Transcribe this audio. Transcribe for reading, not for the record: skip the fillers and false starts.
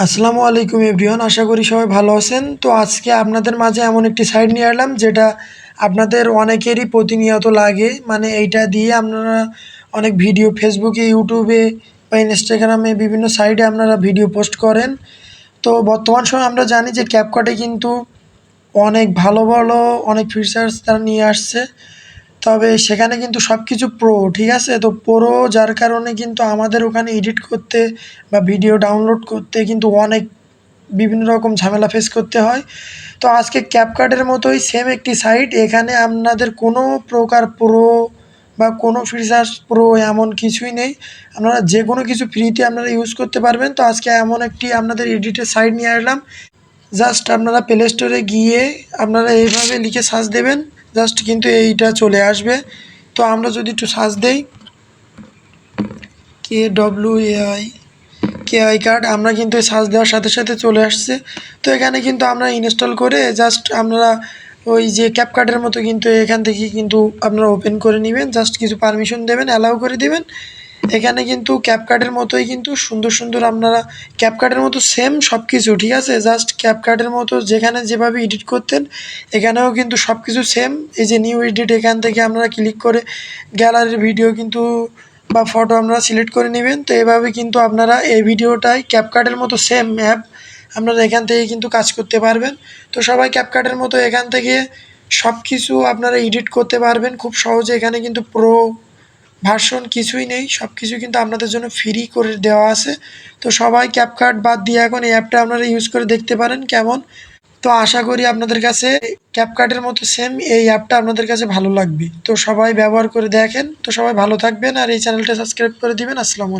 আসসালামু আলাইকুম এভরিওয়ান, আশা করি সবাই ভালো আছেন। তো আজকে আপনাদের মাঝে এমন একটি সাইট নিয়ে এলাম যেটা আপনাদের অনেকেরই প্রতিনিয়ত লাগে। মানে এইটা দিয়ে আপনারা অনেক ভিডিও ফেসবুকে, ইউটিউবে বা ইনস্টাগ্রামে বিভিন্ন সাইটে আপনারা ভিডিও পোস্ট করেন। তো বর্তমান সময়ে আমরা জানি যে ক্যাপকাটে কিন্তু অনেক ভালো ভালো অনেক ফিচার্স তারা নিয়ে আসছে। তবে সেখানে কিন্তু সব কিছু প্রো, ঠিক আছে? তো প্রো যার কারণে কিন্তু আমাদের ওখানে এডিট করতে বা ভিডিও ডাউনলোড করতে কিন্তু অনেক বিভিন্ন রকম ঝামেলা ফেস করতে হয়। তো আজকে ক্যাপকাটের মতোই সেম একটি সাইট, এখানে আপনাদের কোনো প্রকার প্রো বা কোনো ফিচার্স প্রো এমন কিছুই নেই। আপনারা যে কোনো কিছু ফ্রিতে আপনারা ইউজ করতে পারবেন। তো আজকে এমন একটি আপনাদের এডিটের সাইট নিয়ে আসলাম। জাস্ট আপনারা প্লে স্টোরে গিয়ে আপনারা এইভাবে লিখে সার্চ দেবেন, জাস্ট কিন্তু এইটা চলে আসবে। তো আমরা যদি একটু সার্চ দেই KWAI কেআই কার্ড, আমরা কিন্তু সার্চ দেওয়ার সাথে সাথে চলে আসছে। তো এখানে কিন্তু আমরা ইনস্টল করে জাস্ট আমরা ওই যে ক্যাপকাটের মতো কিন্তু এখান থেকে কিন্তু আপনারা ওপেন করে নেবেন, জাস্ট কিছু পারমিশন দেবেন, অ্যালাউ করে দেবেন। এখানে কিন্তু ক্যাপকাটের মতোই কিন্তু সুন্দর সুন্দর আপনারা ক্যাপকাটের মতো সেম সব কিছু, ঠিক আছে? জাস্ট ক্যাপকাটের মতো যেখানে যেভাবে এডিট করতেন এখানেও কিন্তু সব কিছু সেম। এই যে নিউ এডিট, এখান থেকে আপনারা ক্লিক করে গ্যালারির ভিডিও কিন্তু বা ফটো আপনারা সিলেক্ট করে নেবেন। তো এভাবে কিন্তু আপনারা এই ভিডিওটাই ক্যাপকাটের মতো সেম অ্যাপ আপনারা এখান থেকে কিন্তু কাজ করতে পারবেন। তো সবাই ক্যাপকাটের মতো এখান থেকে সব কিছু আপনারা এডিট করতে পারবেন খুব সহজে। এখানে কিন্তু প্রো ভার্সন কিছুই নেই, সব কিছু কিন্তু আপনাদের জন্য ফ্রি করে দেওয়া আছে। তো সবাই ক্যাপকাট বাদ দিয়ে এখন এই অ্যাপটা আপনারা ইউজ করে দেখতে পারেন কেমন। তো আশা করি আপনাদের কাছে ক্যাপকাটের মতো সেম এই অ্যাপটা আপনাদের কাছে ভালো লাগবে। তো সবাই ব্যবহার করে দেখেন। তো সবাই ভালো থাকবেন আর এই চ্যানেলটা সাবস্ক্রাইব করে দিবেন। আসসালামু আলাইকুম।